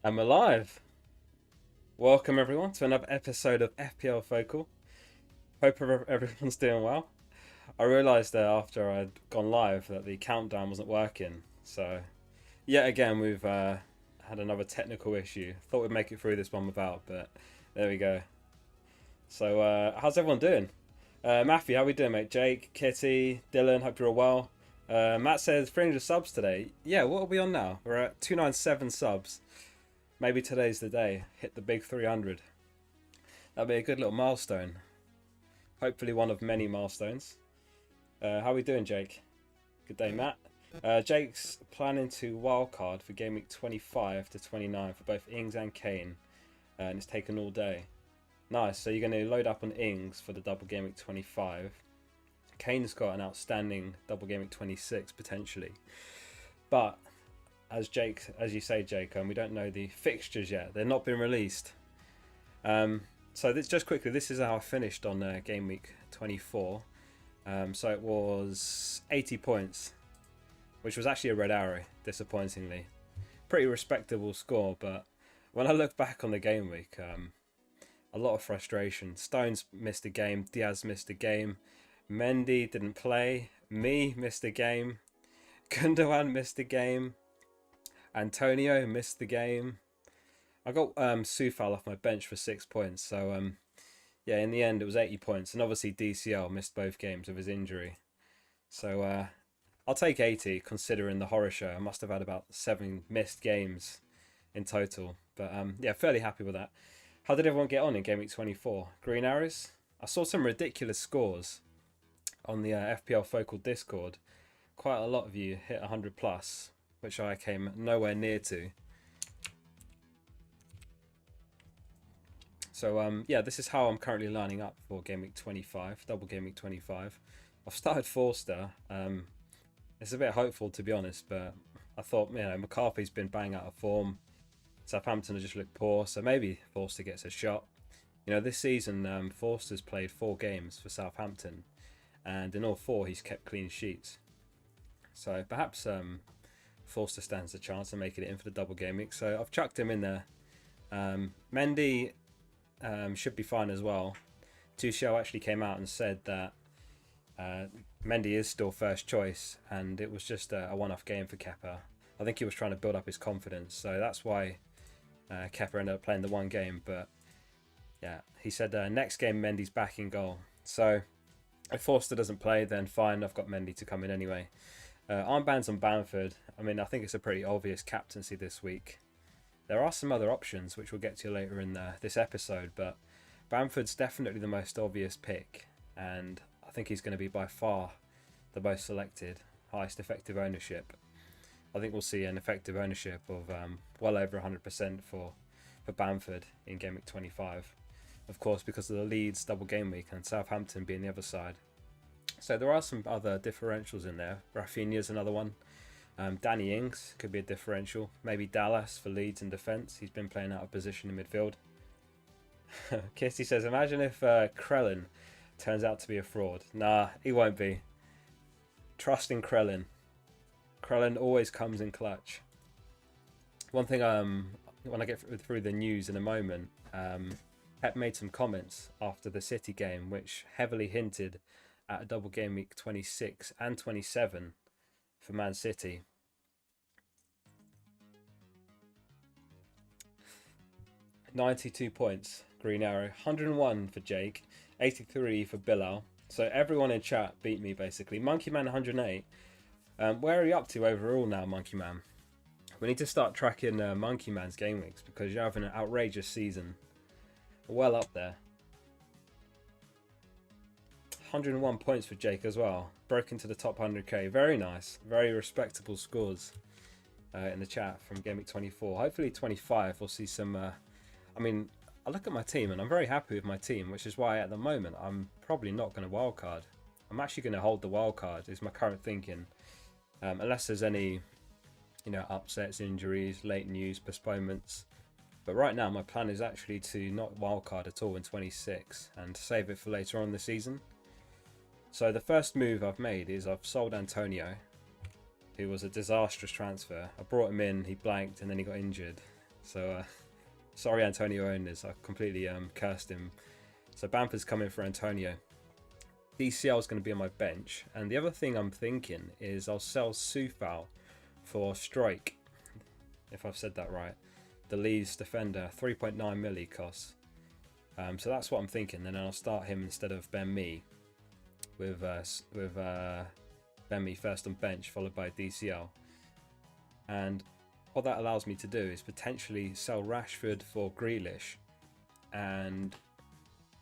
I'm alive. Welcome everyone to another episode of FPL Focal. Hope everyone's doing well. I realised after I'd gone live that the countdown wasn't working. So, yet again, we've had another technical issue. Thought we'd make it through this one without, but there we go. So, how's everyone doing? Matthew, how we doing, mate? Jake, Kitty, Dylan, hope you're all well. Matt says 300 subs today. Yeah, what are we on now? We're at 297 subs. Maybe today's the day. Hit the big 300. That'll be a good little milestone. Hopefully one of many milestones. How are we doing, Jake? Good day, Matt. Jake's planning to wildcard for Gameweek 25 to 29 for both Ings and Kane. And it's taken all day. Nice, so you're going to load up on Ings for the double Gameweek 25. Kane's got an outstanding double Gameweek 26 potentially. But as you say, Jake, we don't know the fixtures yet. They're not been released. So just quickly, this is how I finished on Game Week 24. So it was 80 points, which was actually a red arrow, disappointingly. Pretty respectable score, but when I look back on the Game Week, a lot of frustration. Stones missed a game, Diaz missed a game, Mendy didn't play, me missed a game, Gundogan missed a game, Antonio missed the game. I got Soufal off my bench for 6 points. So, yeah, in the end, it was 80 points. And obviously, DCL missed both games of his injury. So, I'll take 80, considering the horror show. I must have had about 7 missed games in total. But, yeah, fairly happy with that. How did everyone get on in Game Week 24? Green arrows? I saw some ridiculous scores on the FPL Focal Discord. Quite a lot of you hit 100 plus, which I came nowhere near to. So yeah, this is how I'm currently lining up for Game Week 25, double Game Week 25. I've started Forster. It's a bit hopeful, to be honest, but I thought, McCarthy's been bang out of form. Southampton have just looked poor, so maybe Forster gets a shot. This season, Forster's played 4 games for Southampton, and in all 4 he's kept clean sheets. So perhaps Forster stands a chance of making it in for the double game week. So I've chucked him in there. Mendy should be fine as well. Tuchel actually came out and said that Mendy is still first choice, and it was just a one-off game for Kepa. I think he was trying to build up his confidence, so that's why Kepa ended up playing the one game. But yeah, he said next game Mendy's back in goal. So if Forster doesn't play, then fine, I've got Mendy to come in anyway. Armbands on Bamford. I think it's a pretty obvious captaincy this week. There are some other options, which we'll get to later in this episode, but Bamford's definitely the most obvious pick, and I think he's going to be by far the most selected, highest effective ownership. I think we'll see an effective ownership of well over 100% for Bamford in Game Week 25. Of course, because of the Leeds double game week and Southampton being the other side. So there are some other differentials in there. Raphinha's another one. Danny Ings could be a differential. Maybe Dallas for Leeds in defence. He's been playing out of position in midfield. Kitty says, imagine if Krellin turns out to be a fraud. Nah, he won't be. Trust in Krellin. Krellin always comes in clutch. One thing, when I get through the news in a moment, Pep made some comments after the City game which heavily hinted at a double game week 26 and 27 for Man City. $92 points, Green Arrow. 101 for Jake. 83 for Bilal. So everyone in chat beat me basically. Monkey Man 108. Where are you up to overall now, Monkey Man? We need to start tracking Monkey Man's game weeks because you're having an outrageous season. Well up there. 101 points for Jake as well. Broke into the top 100k. Very nice. Very respectable scores in the chat from Game Week 24. Hopefully 25 we'll see some... I look at my team and I'm very happy with my team, which is why at the moment I'm probably not going to wildcard. I'm actually going to hold the wildcard is my current thinking. Unless there's any upsets, injuries, late news, postponements. But right now my plan is actually to not wildcard at all in 26 and save it for later on in the season. So the first move I've made is I've sold Antonio, who was a disastrous transfer. I brought him in, he blanked, and then he got injured. So sorry, Antonio owners, I completely cursed him. So Bamford's coming for Antonio. DCL is going to be on my bench, and the other thing I'm thinking is I'll sell Sufal for Strike, if I've said that right. The Leeds defender, 3.9 milli costs. So that's what I'm thinking. Then I'll start him instead of Ben Mee, with Ben Mee first on bench, followed by DCL. And what that allows me to do is potentially sell Rashford for Grealish and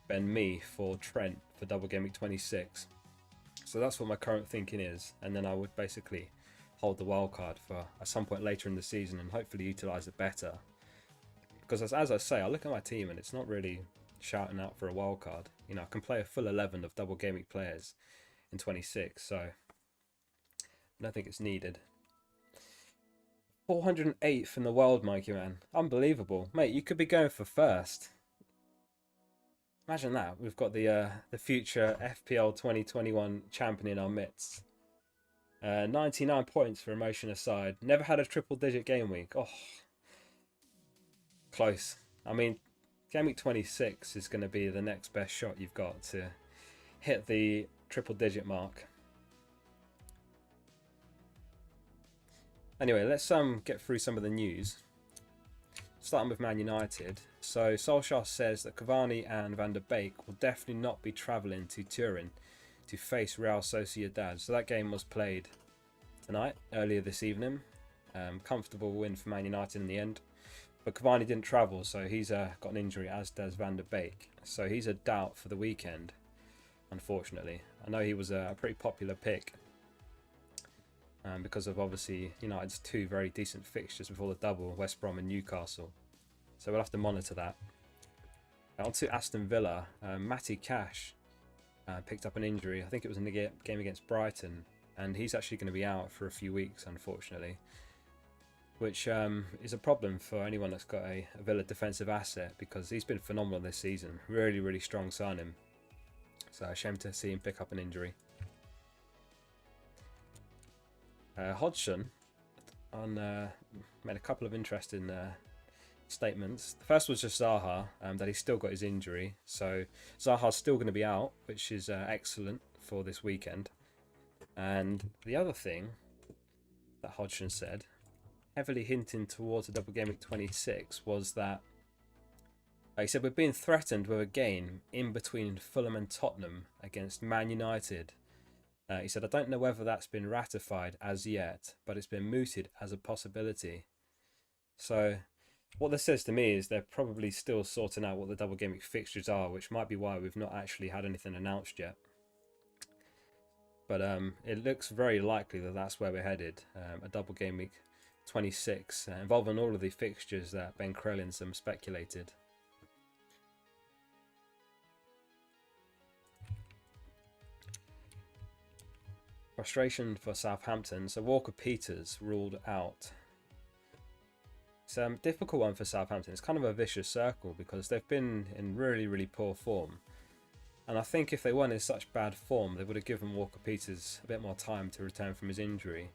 Ben Mee for Trent for double Gameweek 26. So that's what my current thinking is, and then I would basically hold the wildcard for at some point later in the season and hopefully utilise it better. Because as I say, I look at my team and it's not really shouting out for a wildcard. You know, I can play a full 11 of double Gameweek players in 26, so I don't think it's needed. 408th in the world, Mikey man. Unbelievable. Mate, you could be going for first. Imagine that. We've got the future FPL 2021 champion in our midst. 99 points for emotion aside. Never had a triple digit game week. Oh, close. I mean, game week 26 is going to be the next best shot you've got to hit the triple digit mark. Anyway, let's get through some of the news. Starting with Man United. So Solskjaer says that Cavani and Van der Beek will definitely not be travelling to Turin to face Real Sociedad. So that game was played tonight, earlier this evening. Comfortable win for Man United in the end. But Cavani didn't travel, so he's got an injury, as does Van der Beek. So he's a doubt for the weekend, unfortunately. I know he was a pretty popular pick because of obviously United's two very decent fixtures before the double, West Brom and Newcastle. So we'll have to monitor that. On to Aston Villa. Matty Cash picked up an injury. I think it was in the game against Brighton, and he's actually going to be out for a few weeks, unfortunately, which is a problem for anyone that's got a Villa defensive asset, because he's been phenomenal this season. Really, really strong signing. So a shame to see him pick up an injury. Hodgson made a couple of interesting statements. The first was just Zaha, that he's still got his injury. So Zaha's still going to be out, which is excellent for this weekend. And the other thing that Hodgson said, heavily hinting towards a double game week 26, was that he said, we're being threatened with a game in between Fulham and Tottenham against Man United. He said, I don't know whether that's been ratified as yet, but it's been mooted as a possibility. So what this says to me is they're probably still sorting out what the double game week fixtures are, which might be why we've not actually had anything announced yet. But it looks very likely that that's where we're headed. A double game week 26 involving all of the fixtures that Ben Crellin speculated. Frustration for Southampton. So Walker-Peters ruled out. It's a difficult one for Southampton. It's kind of a vicious circle because they've been in really, really poor form. And I think if they weren't in such bad form, they would have given Walker-Peters a bit more time to return from his injury.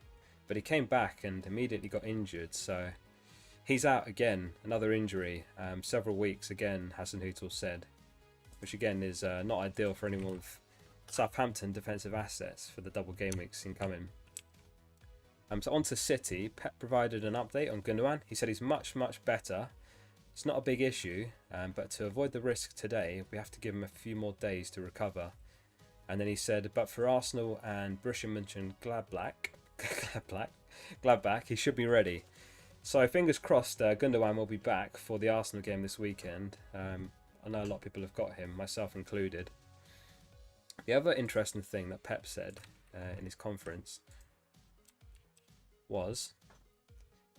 But he came back and immediately got injured. So he's out again. Another injury. Several weeks again, Hasenhüttl said. Which again is not ideal for anyone with Southampton defensive assets for the double game weeks incoming. So on to City. Pep provided an update on Gundogan. He said he's much, much better. It's not a big issue, but to avoid the risk today, we have to give him a few more days to recover. And then he said, but for Arsenal and Borussia Gladbach, he should be ready. So fingers crossed, Gundogan will be back for the Arsenal game this weekend. I know a lot of people have got him, myself included. The other interesting thing that Pep said in his conference was,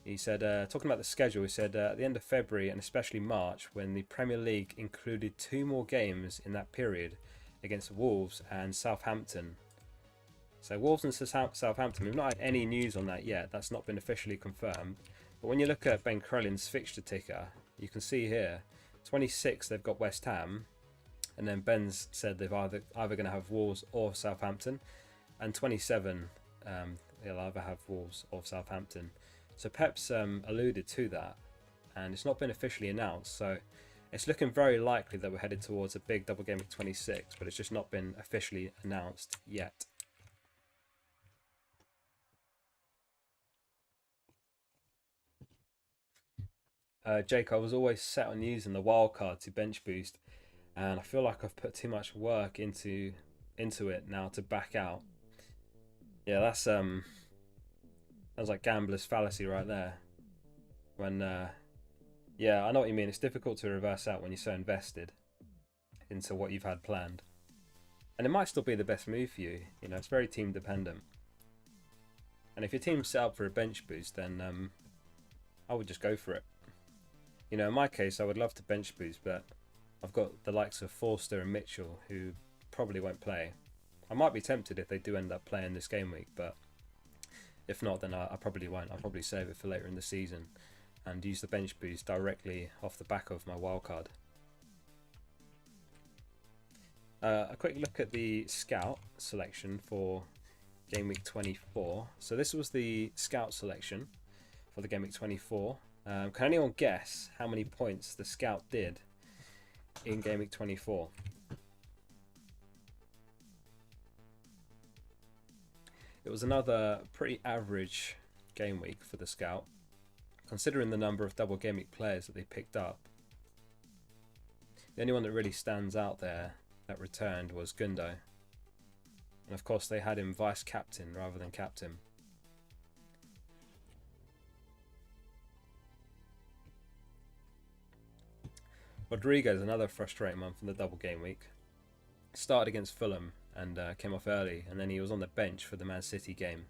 he said, talking about the schedule, he said at the end of February and especially March, when the Premier League included 2 more games in that period against Wolves and Southampton. So Wolves and Southampton, we've not had any news on that yet. That's not been officially confirmed. But when you look at Ben Crellin's fixture ticker, you can see here, 26 they've got West Ham. And then Ben's said they've either going to have Wolves or Southampton. And 27, they'll either have Wolves or Southampton. So Pep's alluded to that. and it's not been officially announced, so it's looking very likely that we're headed towards a big double game week 26, but it's just not been officially announced yet. Jake, I was always set on using the wildcard to bench boost, and I feel like I've put too much work into it now to back out. Yeah, that's sounds like gambler's fallacy right there. When yeah, I know what you mean. It's difficult to reverse out when you're so invested into what you've had planned, and it might still be the best move for you. You know, it's very team dependent. And if your team's set up for a bench boost, then I would just go for it. You know, in my case, I would love to bench boost, but I've got the likes of Forster and Mitchell who probably won't play. I might be tempted if they do end up playing this game week, but if not, then I probably won't. I'll probably save it for later in the season and use the bench boost directly off the back of my wildcard. A quick look at the scout selection for Game Week 24. So this was the scout selection for the Game Week 24. Can anyone guess how many points the scout did in Game Week 24? It was another pretty average game week for the scout, considering the number of double game week players that they picked up. The only one that really stands out there that returned was Gundo. And of course they had him vice captain rather than captain. Rodrigo's another frustrating one from the double game week. Started against Fulham and came off early, and then he was on the bench for the Man City game.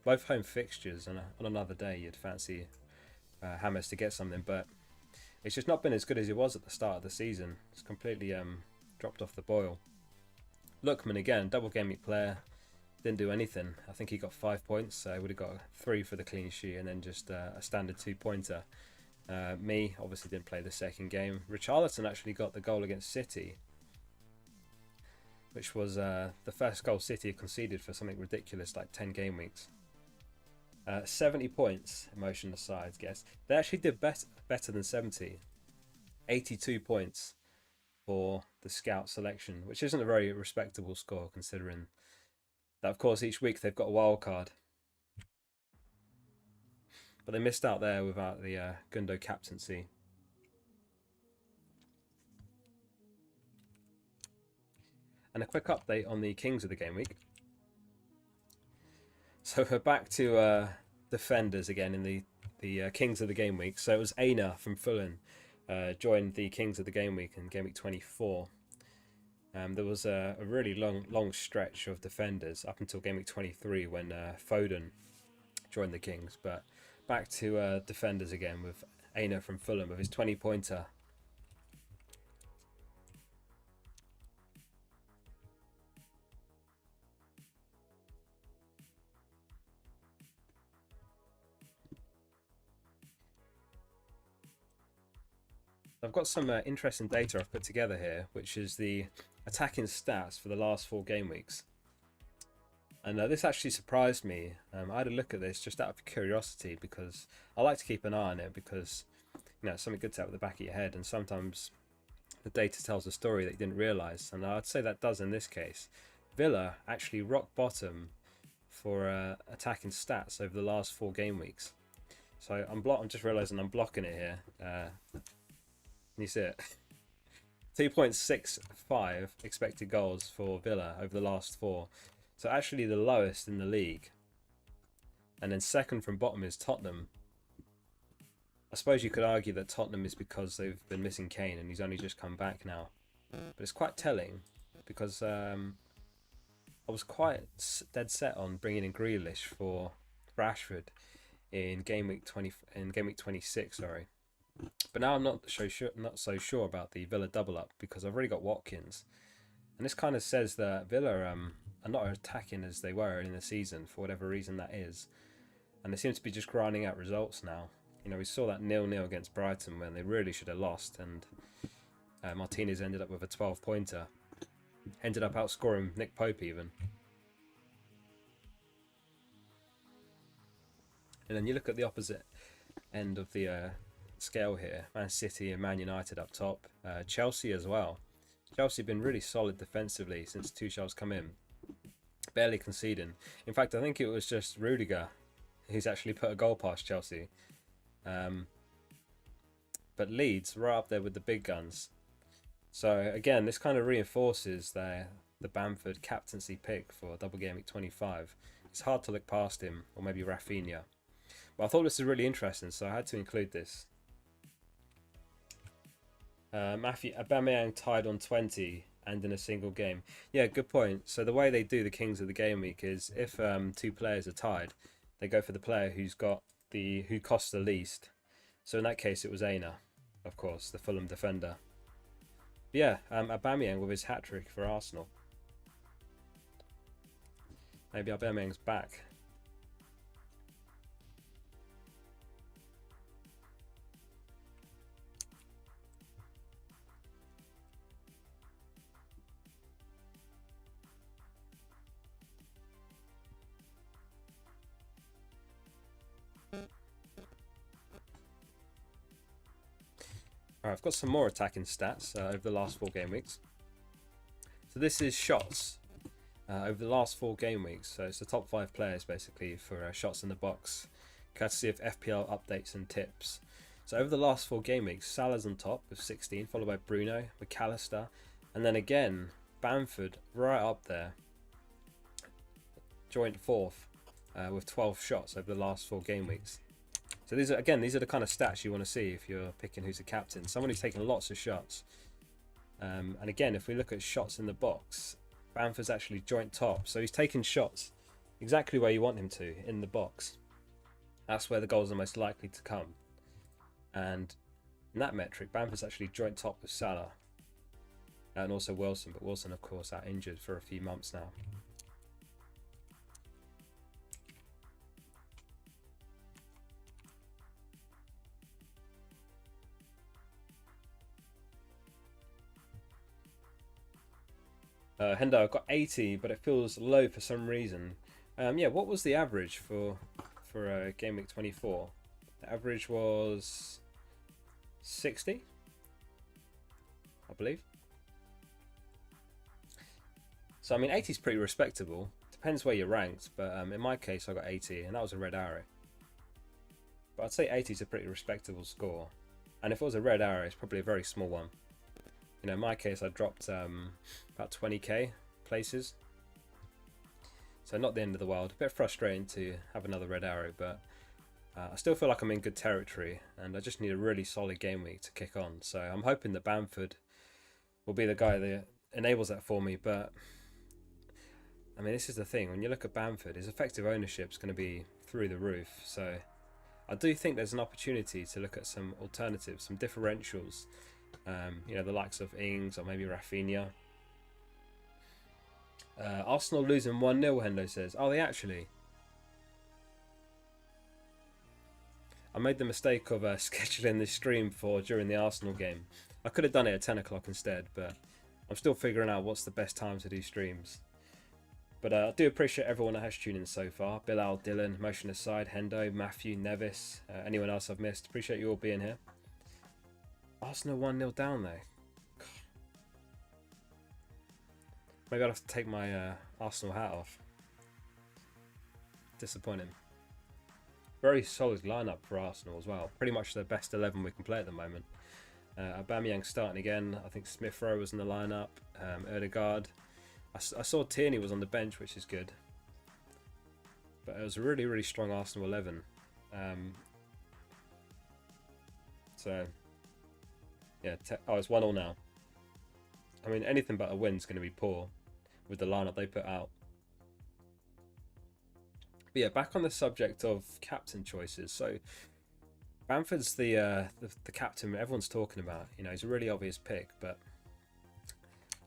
Both home fixtures, and on another day you'd fancy Hammers to get something, but it's just not been as good as it was at the start of the season. It's completely dropped off the boil. Lookman again, double game week player, didn't do anything. I think he got 5 points, so would have got 3 for the clean sheet and then just a standard 2-pointer. Me obviously didn't play the second game. Richarlison actually got the goal against City, which was the first goal City conceded for something ridiculous like 10 game weeks. 70 points, emotion aside, guess. They actually did better than 70. 82 points for the scout selection, which isn't a very respectable score considering that, of course, each week they've got a wild card. But they missed out there without the Gundo captaincy. And a quick update on the Kings of the Game Week. So we're back to defenders again in the Kings of the Game Week. So it was Aina from Fulham joined the Kings of the Game Week in Game Week 24. There was a really long stretch of defenders up until Game Week 23 when Foden joined the Kings. But back to defenders again with Aina from Fulham with his 20-pointer. I've got some interesting data I've put together here, which is the attacking stats for the last 4 game weeks. And this actually surprised me. I had a look at this just out of curiosity because I like to keep an eye on it because, you know, it's something good to have at the back of your head, and sometimes the data tells a story that you didn't realise, and I'd say that does in this case. Villa actually rock bottom for attacking stats over the last 4 game weeks. So I'm just realising I'm blocking it here. Can you see it? 2.65 expected goals for Villa over the last 4. So actually the lowest in the league. And then second from bottom is Tottenham. I suppose you could argue that Tottenham is because they've been missing Kane and he's only just come back now. But it's quite telling because I was quite dead set on bringing in Grealish for Rashford in Game Week 26, sorry. But now I'm not so sure about the Villa double up because I've already got Watkins. And this kind of says that Villa are not attacking as they were in the season for whatever reason that is. And they seem to be just grinding out results now. You know, we saw that 0-0 against Brighton when they really should have lost, and Martinez ended up with a 12-pointer. Ended up outscoring Nick Pope even. And then you look at the opposite end of the scale here. Man City and Man United up top. Chelsea as well. Chelsea have been really solid defensively since Tuchel's come in. Barely conceding. In fact, I think it was just Rudiger who's actually put a goal past Chelsea. But Leeds right up there with the big guns. So again, this kind of reinforces the Bamford captaincy pick for double Gameweek 25. It's hard to look past him, or maybe Raphinha. But I thought this was really interesting, so I had to include this. Aubameyang tied on 20 and in a single game. Yeah, good point. So the way they do the Kings of the Game Week is if two players are tied, they go for the player who costs the least. So in that case, it was Aina, of course, the Fulham defender. But yeah, Aubameyang with his hat-trick for Arsenal. Maybe Aubameyang's back. Alright, I've got some more attacking stats over the last 4 game weeks. So this is shots over the last 4 game weeks. So it's the top 5 players basically for shots in the box, courtesy of FPL updates and tips. So over the last 4 game weeks, Salah's on top with 16, followed by Bruno, McAllister, and then again Bamford right up there, joint 4th with 12 shots over the last 4 game weeks. So these are the kind of stats you want to see if you're picking who's a captain. Someone who's taken lots of shots. And again, if we look at shots in the box, Bamford's actually joint top. So he's taking shots exactly where you want him to, in the box. That's where the goals are most likely to come. And in that metric, Bamford's actually joint top with Salah. And also Wilson. But Wilson, of course, out injured for a few months now. Hendo, I've got 80, but it feels low for some reason. Yeah, what was the average for Game Week 24? The average was 60, I believe. So I mean, 80 is pretty respectable. Depends where you're ranked, but in my case, I got 80, and that was a red arrow. But I'd say 80 is a pretty respectable score. And if it was a red arrow, it's probably a very small one. You know, in my case, I dropped about 20k places. So not the end of the world. A bit frustrating to have another red arrow, but I still feel like I'm in good territory, and I just need a really solid game week to kick on. So I'm hoping that Bamford will be the guy that enables that for me. But I mean, this is the thing. When you look at Bamford, his effective ownership is going to be through the roof. So I do think there's an opportunity to look at some alternatives, some differentials. You know, the likes of Ings or maybe Raphinha. Arsenal losing 1-0, Hendo says. Oh, they actually? I made the mistake of scheduling this stream for during the Arsenal game. I could have done it at 10 o'clock instead, but I'm still figuring out what's the best time to do streams. But I do appreciate everyone that has tuned in so far. Bilal, Dylan, Motion Aside, Hendo, Matthew, Nevis, anyone else I've missed. Appreciate you all being here. Arsenal 1-0 down though. Maybe I'll have to take my Arsenal hat off. Disappointing. Very solid lineup for Arsenal as well. Pretty much the best 11 we can play at the moment. Aubameyang starting again. I think Smith Rowe was in the lineup. Odegaard. I saw Tierney was on the bench, which is good. But it was a really, really strong Arsenal 11. So... yeah, it's 1-1 now. I mean, anything but a win's going to be poor with the lineup they put out. But yeah, back on the subject of captain choices. So Bamford's the captain everyone's talking about. You know, he's a really obvious pick, but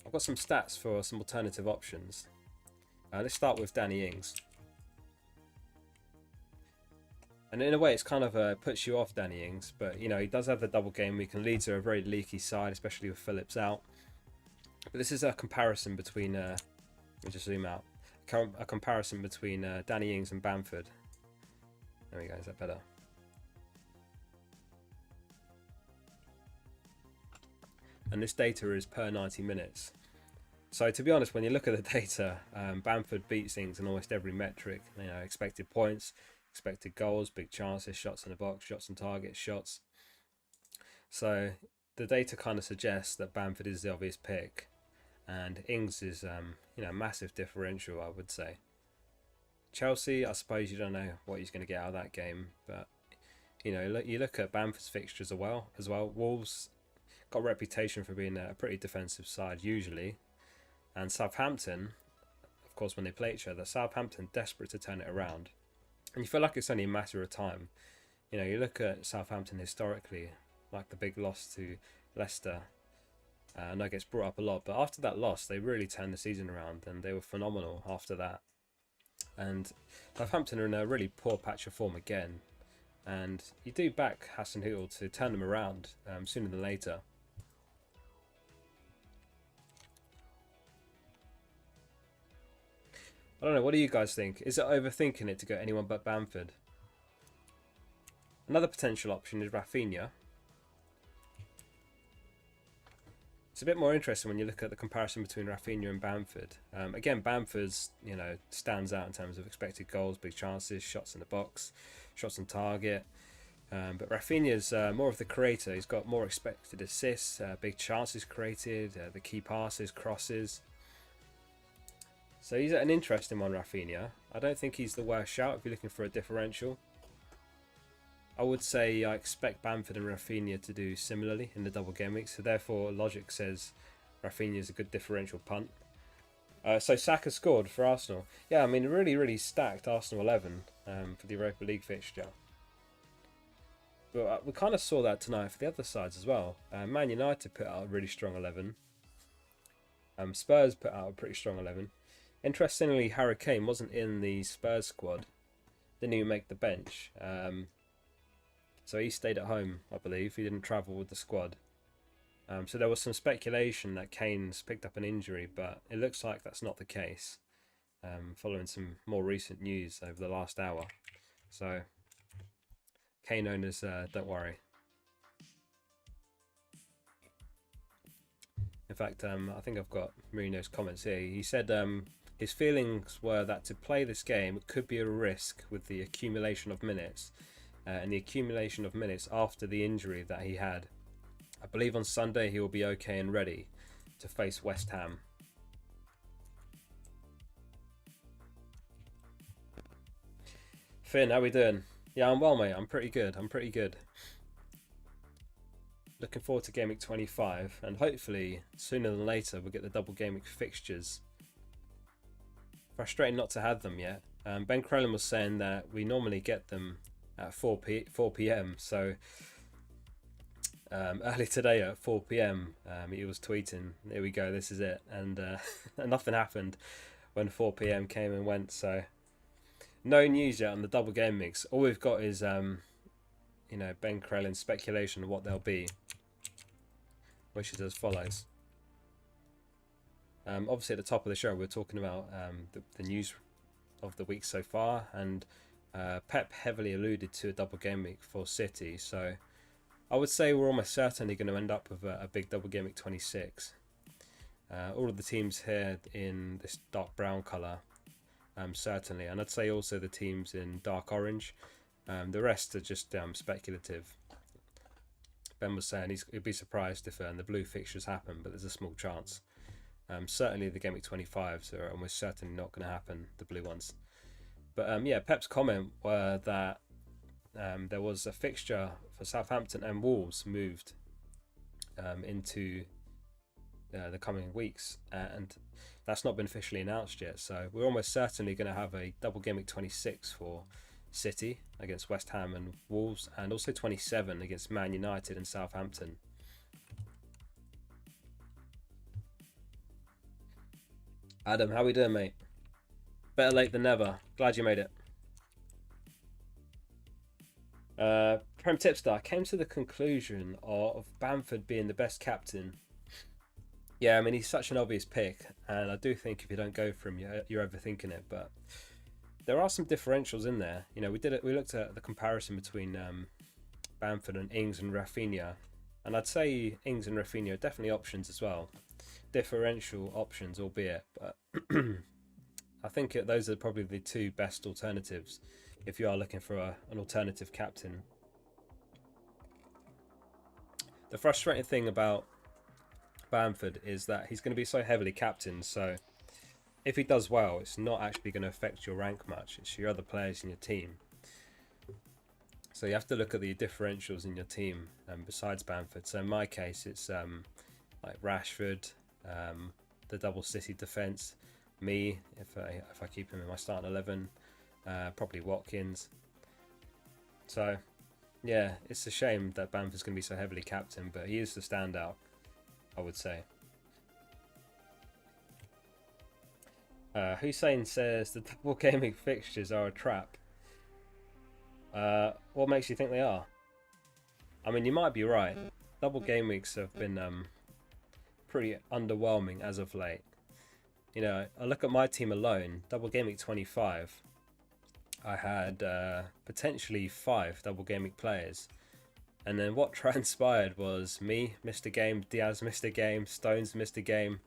I've got some stats for some alternative options. Let's start with Danny Ings. And in a way, it's kind of puts you off Danny Ings, but you know, he does have the double game week, and Leeds are a very leaky side, especially with Phillips out. But this is a comparison between, let me just zoom out, a comparison between Danny Ings and Bamford. There we go, is that better? and this data is per 90 minutes. So to be honest, when you look at the data, Bamford beats things in almost every metric. Expected points, expected goals, big chances, shots in the box, shots on target, shots. So the data kind of suggests that Bamford is the obvious pick, and Ings is massive differential, I would say. Chelsea, I suppose you don't know what he's going to get out of that game, but you look at Bamford's fixtures as well. Wolves got a reputation for being a pretty defensive side usually, and Southampton, of course, when they play each other, Southampton desperate to turn it around, and you feel like it's only a matter of time. You look at Southampton historically, like the big loss to Leicester. I know it gets brought up a lot, but after that loss, they really turned the season around, and they were phenomenal after that. And Southampton are in a really poor patch of form again, and you do back Hasenhüttl to turn them around sooner than later. I don't know, what do you guys think? Is it overthinking it to go anyone but Bamford? Another potential option is Raphinha. It's a bit more interesting when you look at the comparison between Raphinha and Bamford. Again, Bamford's stands out in terms of expected goals, big chances, shots in the box, shots on target. But Raphinha's more of the creator. He's got more expected assists, big chances created, the key passes, crosses. So he's an interesting one, Raphinha. I don't think he's the worst shout if you're looking for a differential. I would say I expect Bamford and Raphinha to do similarly in the double game week, so therefore logic says Raphinha is a good differential punt. So Saka scored for Arsenal. Yeah, I mean, really stacked Arsenal 11 for the Europa League fixture. But we kind of saw that tonight for the other sides as well. Man United put out a really strong 11. Spurs put out a pretty strong 11. Interestingly, Harry Kane wasn't in the Spurs squad. Didn't even make the bench. So he stayed at home, I believe. He didn't travel with the squad. So there was some speculation that Kane's picked up an injury, but it looks like that's not the case, following some more recent news over the last hour. So Kane owners, don't worry. In fact, I think I've got Mourinho's comments here. He said his feelings were that to play this game could be a risk with the accumulation of minutes. And the accumulation of minutes after the injury that he had. I believe on Sunday he will be okay and ready to face West Ham. Finn, how we doing? Yeah, I'm well, mate. I'm pretty good. Looking forward to Gameweek 25, and hopefully sooner than later we'll get the double Gameweek fixtures. Frustrating not to have them yet. Ben Crellin was saying that we normally get them at 4 p.m. So early today at 4 p.m. He was tweeting, "Here we go, this is it," and nothing happened when 4 p.m. came and went. So no news yet on the double game mix. All we've got is Ben Crellin's speculation of what they'll be, which is as follows. Obviously at the top of the show we're talking about the news of the week so far, and Pep heavily alluded to a double game week for City, so I would say we're almost certainly going to end up with a big double game week 26. All of the teams here in this dark brown colour, certainly, and I'd say also the teams in dark orange. The rest are just speculative. Ben was saying he'd be surprised if the blue fixtures happen, but there's a small chance. Certainly the Game Week 25s are almost certainly not going to happen, the blue ones. But Pep's comment were that there was a fixture for Southampton and Wolves moved into the coming weeks, and that's not been officially announced yet. So we're almost certainly going to have a double Game Week 26 for City against West Ham and Wolves, and also 27 against Man United and Southampton. Adam, how we doing, mate? Better late than never. Glad you made it. Prem Tipstar came to the conclusion of Bamford being the best captain. Yeah, I mean, he's such an obvious pick, and I do think if you don't go for him, you're overthinking it. But there are some differentials in there. We looked at the comparison between Bamford and Ings and Raphinha, And I'd say Ings and Raphinha are definitely options as well. Differential options, albeit, but I think those are probably the two best alternatives if you are looking for an alternative captain. The frustrating thing about Bamford is that he's going to be so heavily captained, so if he does well, it's not actually going to affect your rank much. It's your other players in your team. So you have to look at the differentials in your team besides Bamford. So in my case, it's like Rashford, the double City defence, me if I keep him in my starting 11, probably Watkins. So yeah, it's a shame that Bamford's going to be so heavily captained, but he is the standout, I would say. Hussein says the double gaming fixtures are a trap. What makes you think they are? I mean, you might be right. Double game weeks have been pretty underwhelming as of late. You know, I look at my team alone, double game week 25. I had potentially 5 double game week players. And then what transpired was me missed a game, Diaz missed a game, Stones missed a game,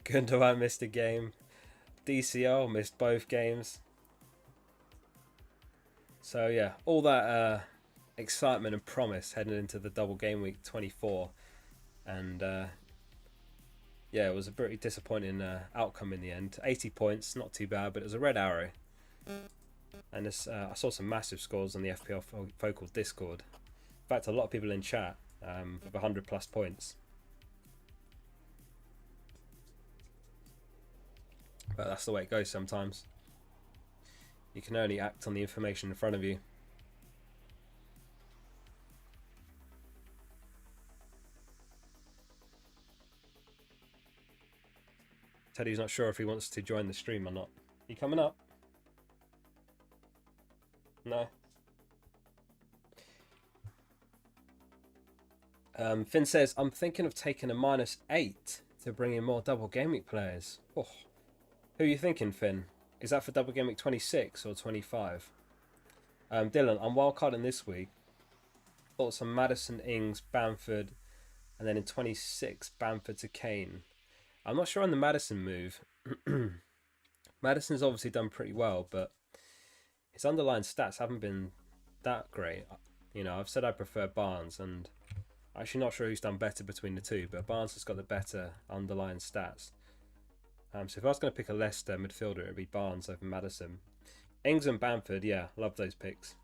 Gundogan missed a game, DCL missed both games. So yeah, all that excitement and promise heading into the double game week 24, and yeah, it was a pretty disappointing outcome in the end. 80 points, not too bad, but it was a red arrow. And this, I saw some massive scores on the FPL Focal Discord. In fact, a lot of people in chat with 100 plus points. But that's the way it goes sometimes. You can only act on the information in front of you. Teddy's not sure if he wants to join the stream or not. You coming up? No. Finn says, I'm thinking of taking a -8 to bring in more double game week players. Oh. Who are you thinking, Finn? Is that for double game week 26 or 25? Dylan, I'm wildcarding this week. Thoughts on Maddison, Ings, Bamford, and then in 26, Bamford to Kane. I'm not sure on the Maddison move. Maddison's obviously done pretty well, but his underlying stats haven't been that great. You know, I've said I prefer Barnes, and I'm actually not sure who's done better between the two, but Barnes has got the better underlying stats. So if I was going to pick a Leicester midfielder, it would be Barnes over Maddison. Ings and Bamford, yeah, love those picks.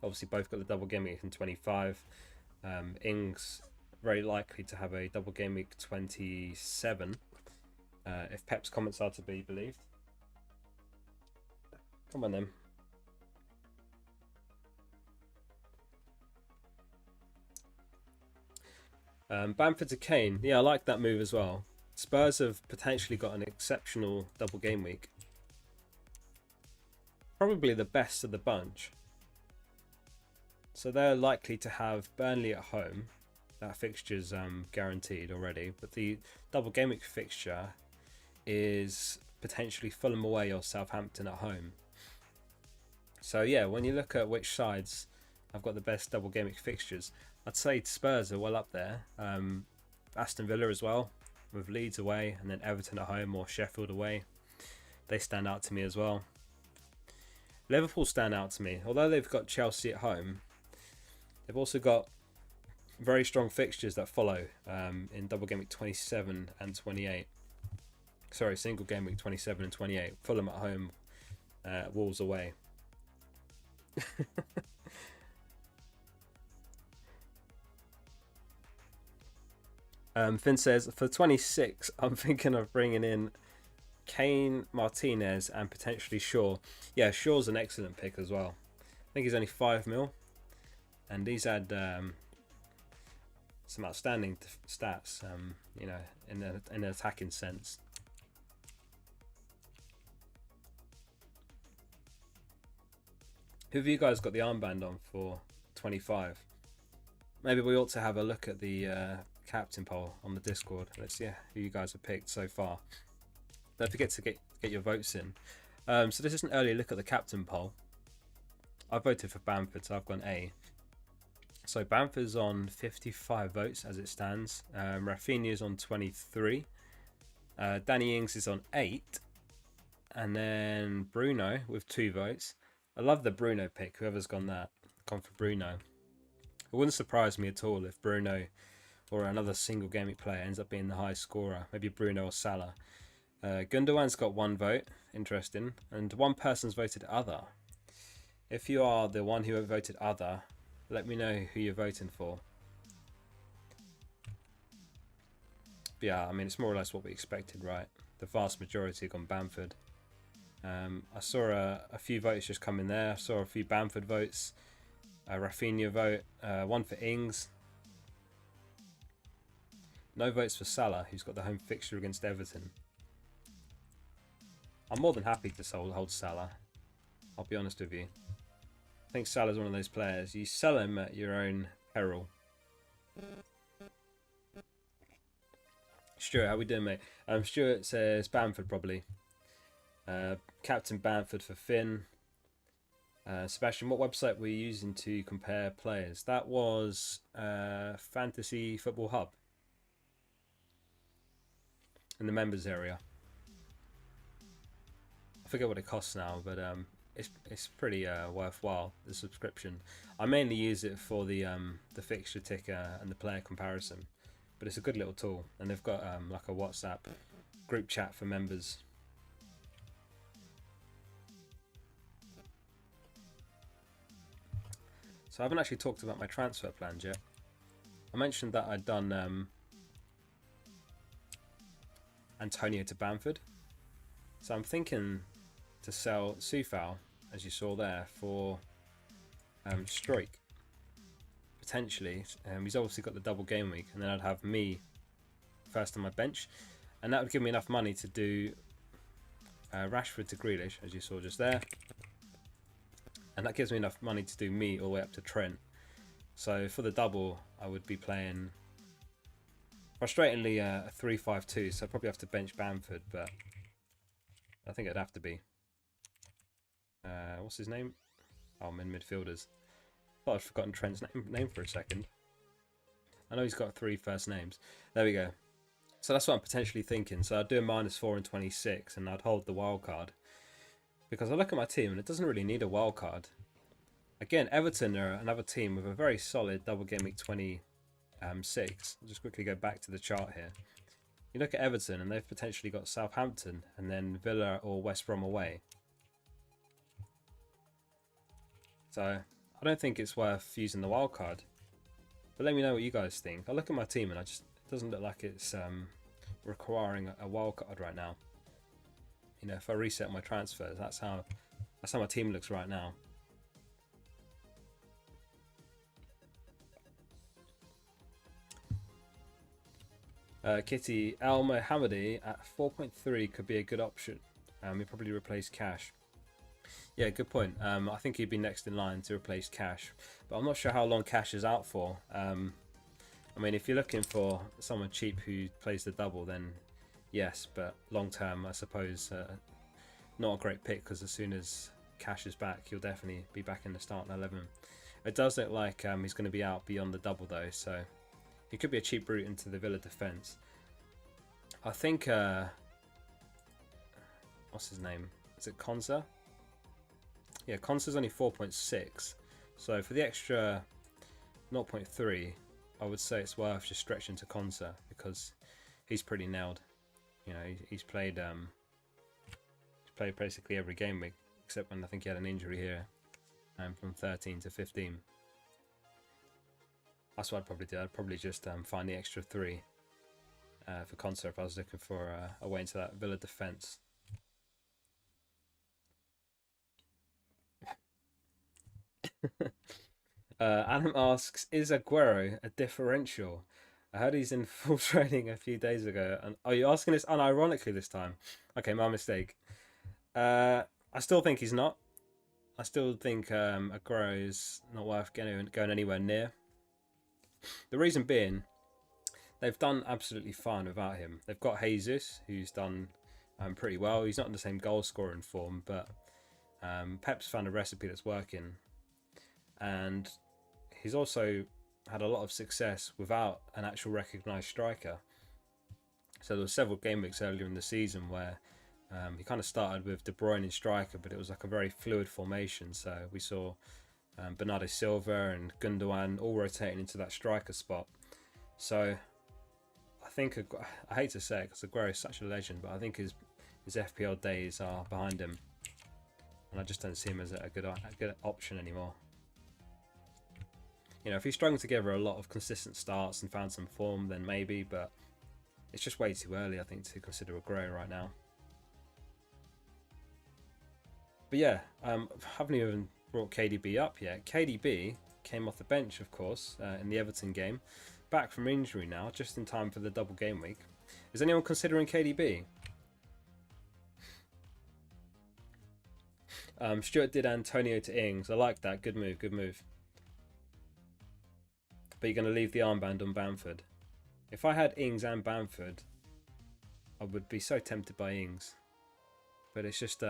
Obviously, both got the double game week in 25. Ings very likely to have a double game week 27, if Pep's comments are to be believed. Come on then. Bamford to Kane, yeah, I like that move as well. Spurs have potentially got an exceptional double game week. Probably the best of the bunch. So they're likely to have Burnley at home. That fixture's guaranteed already. But the double game week fixture is potentially Fulham away or Southampton at home. So yeah, when you look at which sides have got the best double game week fixtures, I'd say Spurs are well up there. Aston Villa as well, with Leeds away, and then Everton at home or Sheffield away. They stand out to me as well. Liverpool stand out to me. Although they've got Chelsea at home, they've also got very strong fixtures that follow in double game week 27 and 28. Sorry, single game week 27 and 28. Fulham at home, Wolves away. Finn says, for 26, I'm thinking of bringing in Kane, Martinez, and potentially Shaw. Yeah, Shaw's an excellent pick as well. I think he's only 5 mil, and he's had some outstanding stats, you know, in an attacking sense. Who have you guys got the armband on for 25? Maybe we ought to have a look at the captain poll on the Discord. Let's see who you guys have picked so far. Don't forget to get your votes in. So this is an early look at the captain poll. I voted for Bamford, so I've gone A. So Bamford's on 55 votes as it stands. Raphinha's on 23. Danny Ings is on 8. And then Bruno with 2 votes. I love the Bruno pick. Whoever's gone for Bruno. It wouldn't surprise me at all if Bruno or another single gaming player ends up being the highest scorer. Maybe Bruno or Salah. Gundogan's got 1 vote. Interesting. And one person's voted other. If you are the one who voted other, let me know who you're voting for. But yeah, I mean, it's more or less what we expected, right? The vast majority have gone Bamford. I saw a few votes just come in there. I saw a few Bamford votes. A Raphinha vote. 1 for Ings. No votes for Salah, who's got the home fixture against Everton. I'm more than happy to hold Salah. I'll be honest with you. I think Salah's one of those players. You sell him at your own peril. Stuart, how we doing, mate? Stuart says Bamford probably. Captain Bamford for Finn. Sebastian, what website were you using to compare players? That was Fantasy Football Hub. In the members area. I forget what it costs now, but it's pretty worthwhile, the subscription. I mainly use it for the fixture ticker and the player comparison, but it's a good little tool, and they've got like a WhatsApp group chat for members. So I haven't actually talked about my transfer plans yet. I mentioned that I'd done Antonio to Bamford, so I'm thinking to sell Sufal, as you saw there, for Stroik potentially. He's obviously got the double game week, and then I'd have me first on my bench, and that would give me enough money to do Rashford to Grealish, as you saw just there, and that gives me enough money to do me all the way up to Trent. So for the double, I would be playing frustratingly a 3-5-2, so I'd probably have to bench Bamford, but I think it'd have to be. What's his name? Oh, I'm in midfielders. Thought I'd forgotten Trent's name for a second. I know he's got 3 first names. There we go. So that's what I'm potentially thinking. So I'd do a -4 and 26, and I'd hold the wild card. Because I look at my team, and it doesn't really need a wild card. Again, Everton are another team with a very solid double game week 26. I'll just quickly go back to the chart here. You look at Everton, and they've potentially got Southampton, and then Villa or West Brom away. So I don't think it's worth using the wild card. But let me know what you guys think. I look at my team, and it doesn't look like it's requiring a wild card right now. You know, if I reset my transfers, that's how my team looks right now. Kitty Al Mohammadi at 4.3 could be a good option. He'll probably replace Cash. Yeah, good point. I think he'd be next in line to replace Cash, but I'm not sure how long Cash is out for. I mean, if you're looking for someone cheap who plays the double, then yes, but long term, I suppose, not a great pick, because as soon as Cash is back, he'll definitely be back in the starting 11. It does look like he's going to be out beyond the double though, so he could be a cheap route into the Villa defence. I think, what's his name? Is it Konsa? Yeah, Konsa's only 4.6, so for the extra 0.3, I would say it's worth just stretching to Konsa, because he's pretty nailed. You know, he's played basically every game week, except when I think he had an injury here, from 13 to 15. That's what I'd probably do. I'd probably just find the extra 3 for Konsa if I was looking for a way into that Villa defence. Adam asks, is Aguero a differential? I heard he's in full training a few days ago. And are you asking this unironically this time? Okay, my mistake. I still think he's not. I still think Aguero is not worth going anywhere near. The reason being, they've done absolutely fine without him. They've got Jesus, who's done pretty well. He's not in the same goal scoring form, but Pep's found a recipe that's working. And he's also had a lot of success without an actual recognised striker. So there were several game weeks earlier in the season where he kind of started with De Bruyne in striker, but it was like a very fluid formation. So we saw Bernardo Silva and Gundogan all rotating into that striker spot. So I think, I hate to say it because Aguero is such a legend, but I think his FPL days are behind him. And I just don't see him as a good option anymore. You know, if he's strung together a lot of consistent starts and found some form, then maybe, but it's just way too early, I think, to consider Aguero right now. But yeah, haven't even brought KDB up yet. KDB came off the bench, of course, in the Everton game. Back from injury now, just in time for the double game week. Is anyone considering KDB? Stuart did Antonio to Ings. I like that. Good move, good move. But you're going to leave the armband on Bamford. If I had Ings and Bamford, I would be so tempted by Ings. But it's just,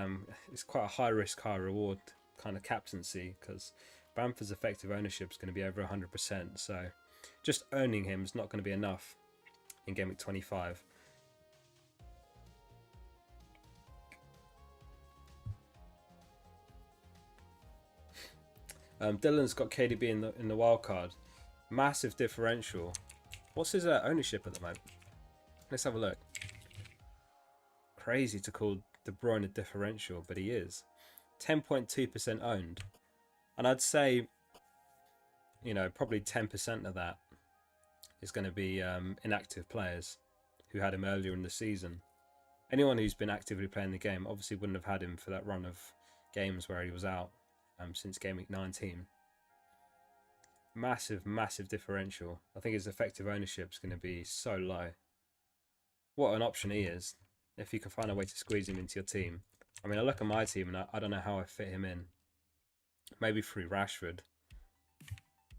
it's quite a high risk, high reward kind of captaincy, because Bamford's effective ownership is going to be over 100%. So just owning him is not going to be enough in Gameweek 25. Dylan's got KDB in the wildcard. Massive differential. What's his ownership at the moment? Let's have a look. Crazy to call De Bruyne a differential, but he is. 10.2% owned. And I'd say, you know, probably 10% of that is going to be inactive players who had him earlier in the season. Anyone who's been actively playing the game obviously wouldn't have had him for that run of games where he was out since Gameweek 19. Massive differential. I think his effective ownership is going to be so low. What an option he is, if you can find a way to squeeze him into your team. I mean, I look at my team and I don't know how I fit him in. Maybe through Rashford.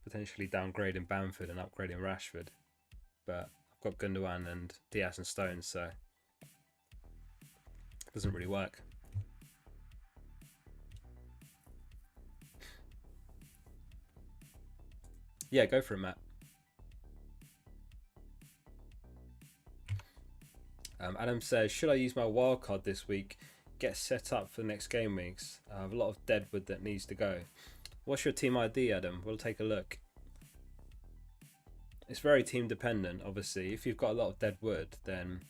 Potentially downgrading Bamford and upgrading Rashford. But I've got Gundogan and Diaz and Stones, so it doesn't really work. Yeah, go for it, Matt. Adam says, should I use my wildcard this week? Get set up for the next game weeks. I have a lot of deadwood that needs to go. What's your team ID, Adam? We'll take a look. It's very team dependent, obviously. If you've got a lot of deadwood, then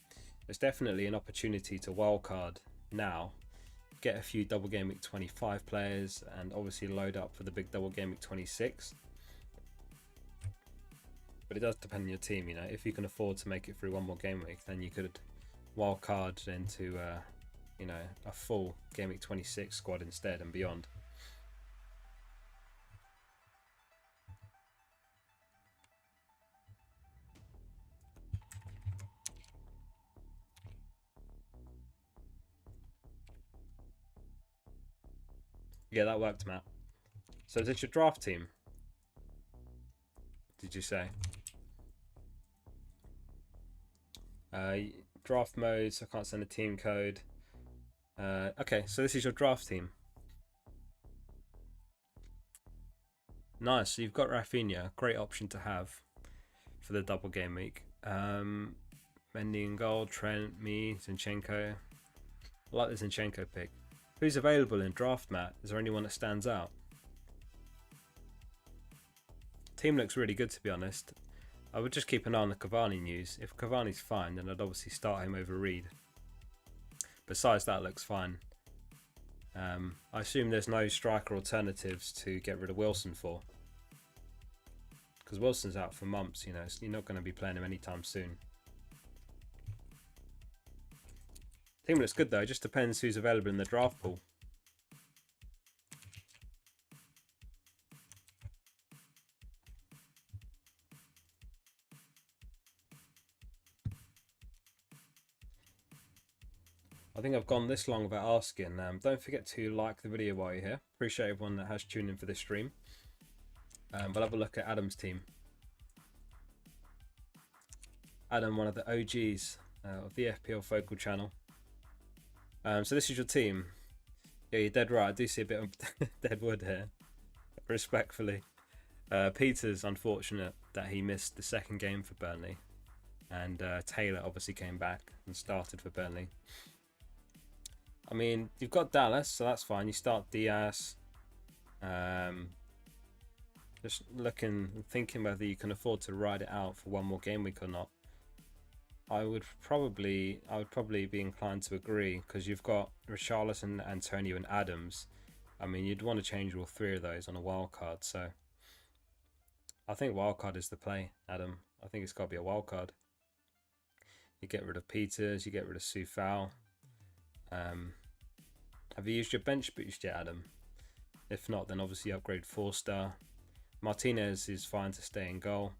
there's definitely an opportunity to wildcard now. Get a few double game week 25 players and obviously load up for the big double game week 26. But it does depend on your team, you know. If you can afford to make it through one more game week, then you could wildcard into, you know, a full game week 26 squad instead and beyond. Yeah, that worked, Matt. So is it your draft team? Did you say? Draft modes, I can't send a team code. Okay, so this is your draft team. Nice, so you've got Raphinha, great option to have for the double game week. Mendy in goal, Trent, me, Zinchenko. I like the Zinchenko pick. Who's available in draft, Matt? Is there anyone that stands out? Team looks really good, to be honest. I would just keep an eye on the Cavani news. If Cavani's fine, then I'd obviously start him over Reed. Besides that, looks fine. I assume there's no striker alternatives to get rid of Wilson for. Because Wilson's out for months, you know, so you're not going to be playing him anytime soon. Team looks good though, it just depends who's available in the draft pool. I think I've gone this long without asking. Don't forget to like the video while you're here. Appreciate everyone that has tuned in for this stream. We'll have a look at Adam's team. Adam, one of the OGs of the FPL Focal channel. So this is your team. Yeah, you're dead right. I do see a bit of dead wood here, respectfully. Peter's unfortunate that he missed the second game for Burnley, and Taylor obviously came back and started for Burnley. I mean, you've got Dallas, so that's fine. You start Diaz. Just thinking whether you can afford to ride it out for one more game week or not. I would probably be inclined to agree, because you've got Richarlison, Antonio, and Adams. I mean, you'd want to change all three of those on a wildcard, so I think wildcard is the play, Adam. I think it's got to be a wildcard. You get rid of Peters, you get rid of Soufal. Have you used your bench boost yet, Adam? If not, then obviously upgrade Forster. Martinez is fine to stay in goal.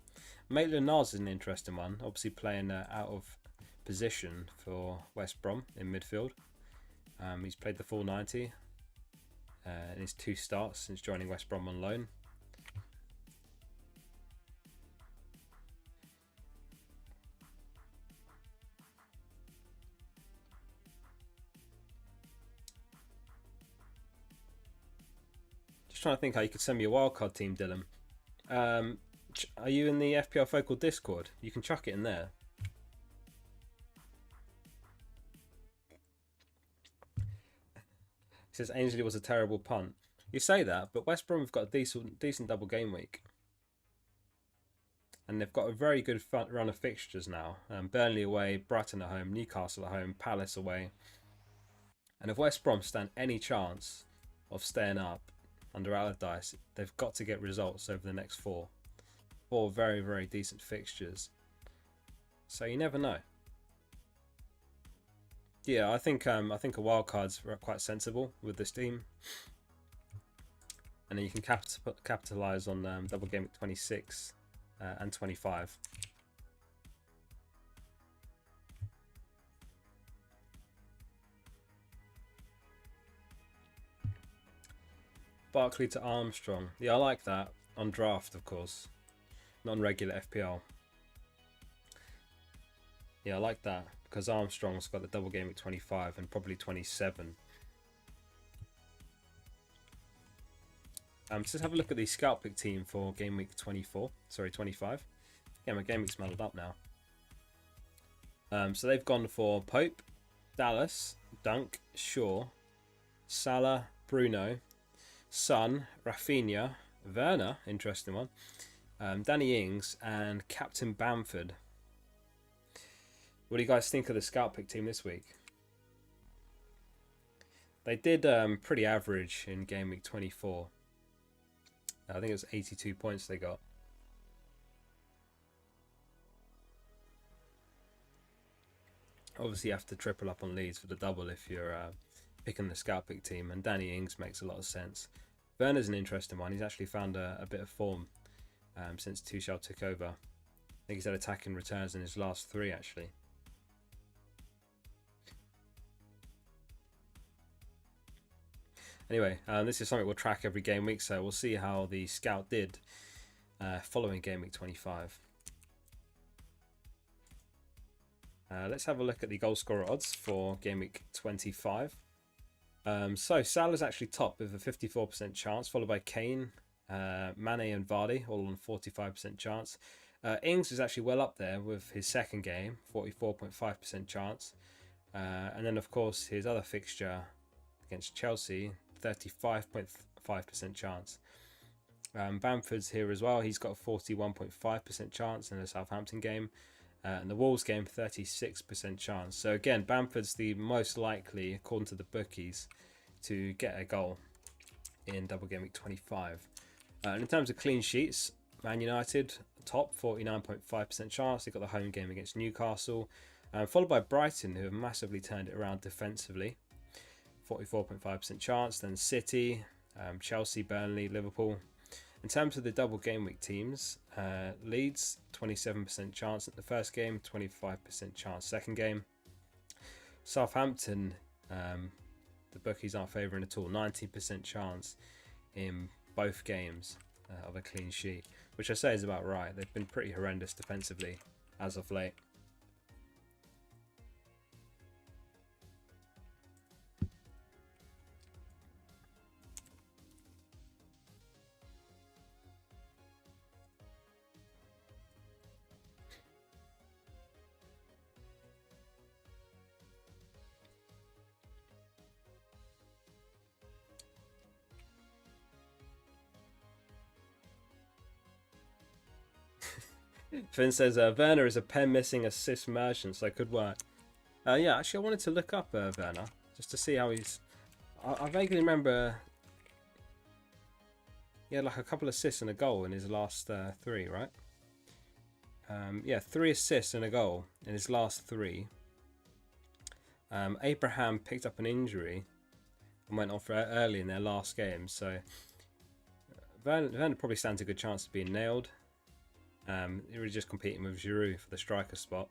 Maitland-Niles is an interesting one, obviously playing out of position for West Brom in midfield. He's played the full 90 in his 2 starts since joining West Brom on loan. Just trying to think how you could send me a wildcard team, Dylan. Are you in the FPL Focal Discord? You can chuck it in there. It says Ainsley was a terrible punt. You say that, but West Brom have got a decent double game week. And they've got a very good run of fixtures now. Burnley away, Brighton at home, Newcastle at home, Palace away. And if West Brom stand any chance of staying up under Allardyce, they've got to get results over the next 4 very, very decent fixtures. So you never know. Yeah, I think a wild card's quite sensible with this team, and then you can capitalize on double game at 26 and 25. Barkley to Armstrong. Yeah, I like that on draft, of course. Non-regular FPL. Yeah, I like that because Armstrong's got the double game at 25 and probably 27. Let's have a look at the scout pick team for game week 24. Sorry, 25. Yeah, my game week's muddled up now. So they've gone for Pope, Dallas, Dunk, Shaw, Salah, Bruno, Son, Raphinha, Werner, interesting one, Danny Ings, and Captain Bamford. What do you guys think of the scout pick team this week? They did pretty average in game week 24. I think it was 82 points they got. Obviously you have to triple up on Leeds for the double if you're picking the scout pick team, and Danny Ings makes a lot of sense. Werner's an interesting one. He's actually found a bit of form since Tuchel took over. I think he's had attacking returns in his last 3 actually. Anyway, this is something we'll track every game week, so we'll see how the scout did following game week 25. Let's have a look at the goal scorer odds for game week 25. So Salah's actually top with a 54% chance, followed by Kane, Mane and Vardy, all on 45% chance. Ings is actually well up there with his second game, 44.5% chance. And then, of course, his other fixture against Chelsea, 35.5% chance. Bamford's here as well. He's got a 41.5% chance in the Southampton game. And the Wolves game, 36% chance. So again, Bamford's the most likely, according to the bookies, to get a goal in double game week 25. And in terms of clean sheets, Man United top, 49.5% chance. They've got the home game against Newcastle, followed by Brighton, who have massively turned it around defensively, 44.5% chance. Then City, Chelsea, Burnley, Liverpool. In terms of the double game week teams, Leeds, 27% chance at the first game, 25% chance second game. Southampton, the bookies aren't favouring at all, 19% chance in both games of a clean sheet, which I say is about right. They've been pretty horrendous defensively as of late. Finn says Werner is a pen missing assist merchant, so could work. Yeah, actually, I wanted to look up Werner just to see how he's. I vaguely remember he had like a couple of assists and a goal in his last 3, right? Yeah, 3 assists and a goal in his last 3. Abraham picked up an injury and went off early in their last game, so Werner probably stands a good chance of being nailed. He was just competing with Giroud for the striker spot.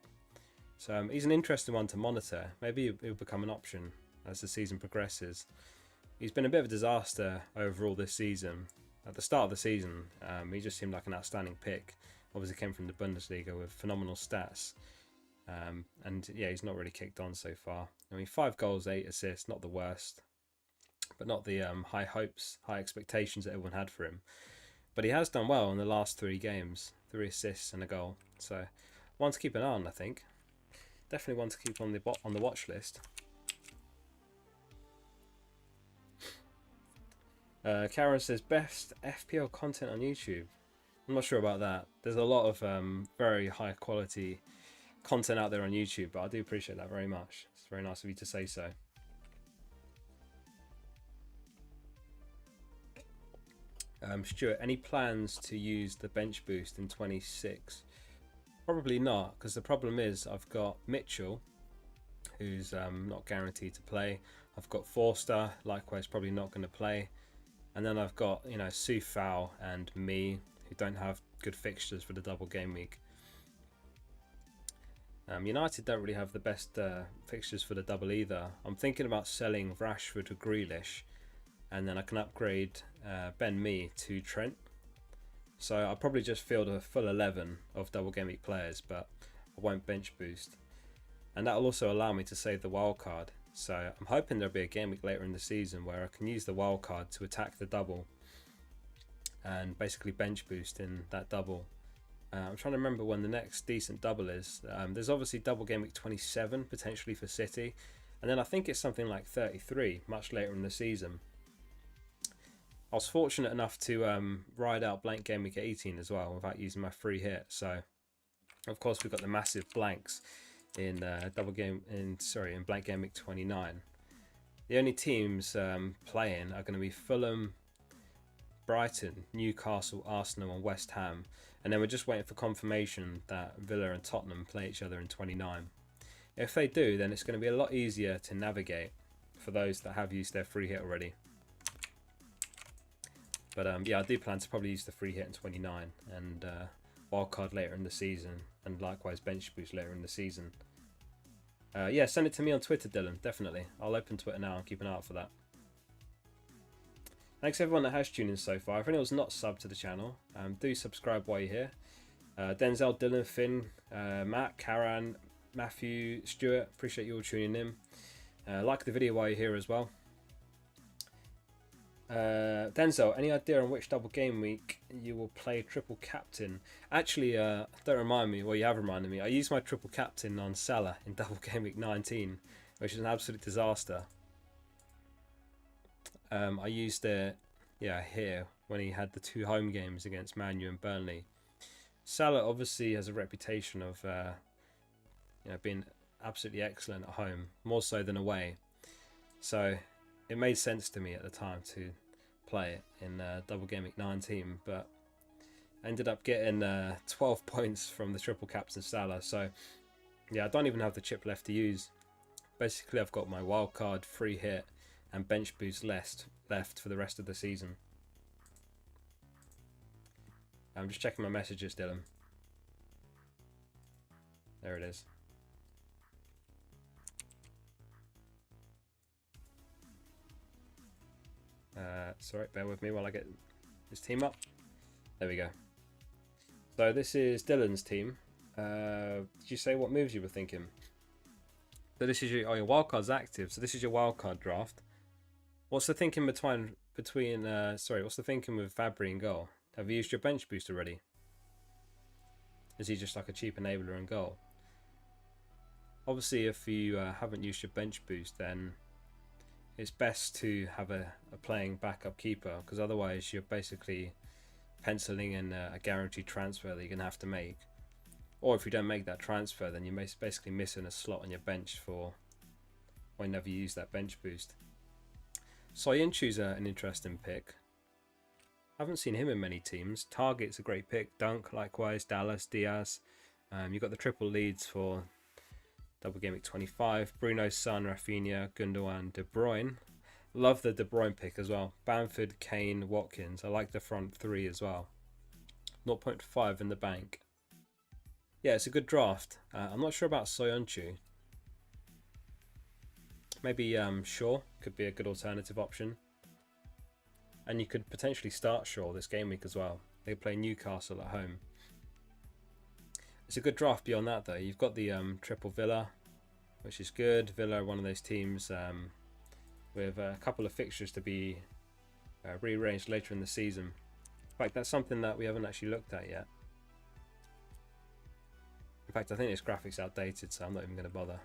So he's an interesting one to monitor. Maybe he'll become an option as the season progresses. He's been a bit of a disaster overall this season. At the start of the season, he just seemed like an outstanding pick. Obviously came from the Bundesliga with phenomenal stats. And yeah, he's not really kicked on so far. I mean, 5 goals, 8 assists, not the worst. But not the high hopes, high expectations that everyone had for him. But he has done well in the last 3 games. 3 assists and a goal. So one to keep an eye on, I think. Definitely one to keep on the watch list. Karen says best FPL content on YouTube. I'm not sure about that. There's a lot of very high quality content out there on YouTube, but I do appreciate that very much. It's very nice of you to say so. Stuart, any plans to use the bench boost in 26? Probably not, because the problem is I've got Mitchell, who's not guaranteed to play. I've got Forster, likewise probably not going to play. And then I've got, you know, Sufal and me, who don't have good fixtures for the double game week. United don't really have the best fixtures for the double either. I'm thinking about selling Rashford or Grealish, and then I can upgrade Ben Mee to Trent. So I'll probably just field a full 11 of double game week players, but I won't bench boost. And that'll also allow me to save the wildcard. So I'm hoping there'll be a game week later in the season where I can use the wildcard to attack the double and basically bench boost in that double. I'm trying to remember when the next decent double is. There's obviously double game week 27 potentially for City, and then I think it's something like 33 much later in the season. I was fortunate enough to ride out blank game week 18 as well without using my free hit. So of course we've got the massive blanks in in blank game week 29. The only teams playing are going to be Fulham, Brighton, Newcastle, Arsenal and West Ham, and then we're just waiting for confirmation that Villa and Tottenham play each other in 29. If they do, then it's going to be a lot easier to navigate for those that have used their free hit already. But yeah, I do plan to probably use the free hit in 29 and wildcard later in the season, and likewise bench boost later in the season. Yeah, send it to me on Twitter, Dylan, definitely. I'll open Twitter now and keep an eye out for that. Thanks everyone that has tuned in so far. If anyone's not subbed to the channel, do subscribe while you're here. Denzel, Dylan, Finn, Matt, Karan, Matthew, Stuart, appreciate you all tuning in. Like the video while you're here as well. Denzel, any idea on which double game week you will play triple captain? Actually, don't remind me. Well, you have reminded me. I used my triple captain on Salah in double game week 19, which is an absolute disaster. I used it, yeah, here when he had the 2 home games against Man U and Burnley. Salah obviously has a reputation of, being absolutely excellent at home, more so than away. So it made sense to me at the time to play it in double game week 19, but I ended up getting 12 points from the triple captain Salah. So yeah, I don't even have the chip left to use. Basically, I've got my wildcard, free hit, and bench boost left for the rest of the season. I'm just checking my messages, Dylan. There it is. Sorry, bear with me while I get his team up. There we go. So this is Dylan's team. Did you say what moves you were thinking? So this is your wildcard's active. So this is your wildcard draft. What's the thinking what's the thinking with Fabry in goal? Have you used your bench boost already? Is he just like a cheap enabler in goal? Obviously, if you haven't used your bench boost, then it's best to have a playing backup keeper, because otherwise you're basically penciling in a guaranteed transfer that you're going to have to make. Or if you don't make that transfer, then you're basically missing a slot on your bench for whenever you use that bench boost. Soyuncu's an interesting pick. Haven't seen him in many teams. Target's a great pick. Dunk, likewise. Dallas, Diaz. You've got the triple Leeds for double Gameweek 25. Bruno, Son, Raphinha, Gundogan, De Bruyne. Love the De Bruyne pick as well. Bamford, Kane, Watkins. I like the front three as well. 0.5 in the bank. Yeah, it's a good draft. I'm not sure about Soyuncu. Maybe Shaw could be a good alternative option. And you could potentially start Shaw this game week as well. They play Newcastle at home. It's a good draft beyond that though. You've got the triple Villa, which is good. Villa are one of those teams with a couple of fixtures to be rearranged later in the season. In fact, that's something that we haven't actually looked at yet. In fact, I think this graphic's outdated, so I'm not even going to bother.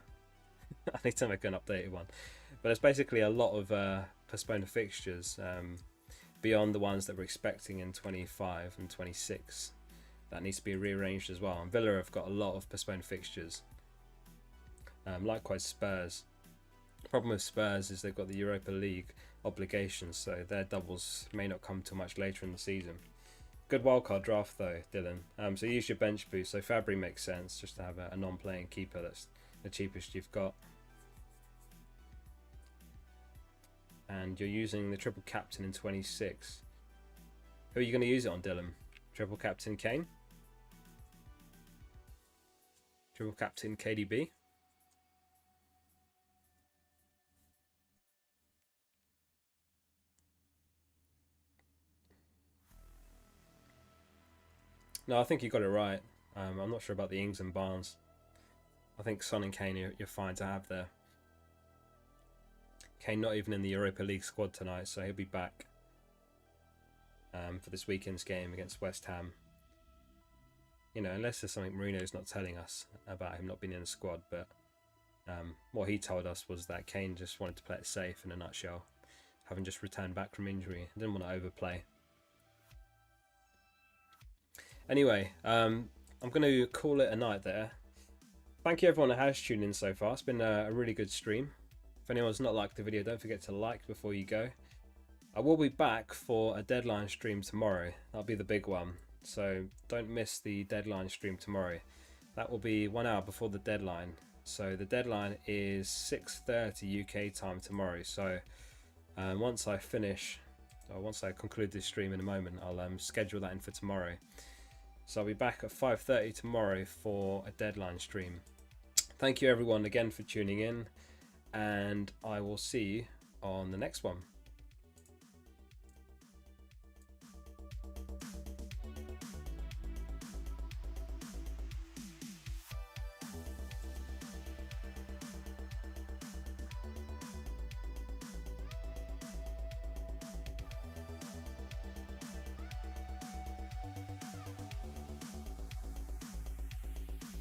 I need to make an updated one. But it's basically a lot of postponed fixtures beyond the ones that we're expecting in 25 and 26. That needs to be rearranged as well. And Villa have got a lot of postponed fixtures. Likewise Spurs. The problem with Spurs is they've got the Europa League obligations, so their doubles may not come till much later in the season. Good wildcard draft though, Dylan. So use your bench boost. So Fabry makes sense just to have a non-playing keeper. That's the cheapest you've got. And you're using the triple captain in 26. Who are you going to use it on, Dylan? Triple captain Kane? Triple captain KDB? No, I think you got it right. I'm not sure about the Ings and Barnes. I think Son and Kane you're fine to have there. Kane not even in the Europa League squad tonight, so he'll be back for this weekend's game against West Ham. You know, unless there's something Mourinho's not telling us about him not being in the squad, but what he told us was that Kane just wanted to play it safe in a nutshell, having just returned back from injury. Didn't want to overplay. Anyway, I'm going to call it a night there. Thank you everyone that has tuned in so far. It's been a really good stream. If anyone's not liked the video, don't forget to like before you go. I will be back for a deadline stream tomorrow. That'll be the big one. So don't miss the deadline stream tomorrow. That will be 1 hour before the deadline. So the deadline is 6:30 UK time tomorrow. So once I conclude this stream in a moment, I'll schedule that in for tomorrow. So I'll be back at 5:30 tomorrow for a deadline stream. Thank you everyone again for tuning in, and I will see you on the next one.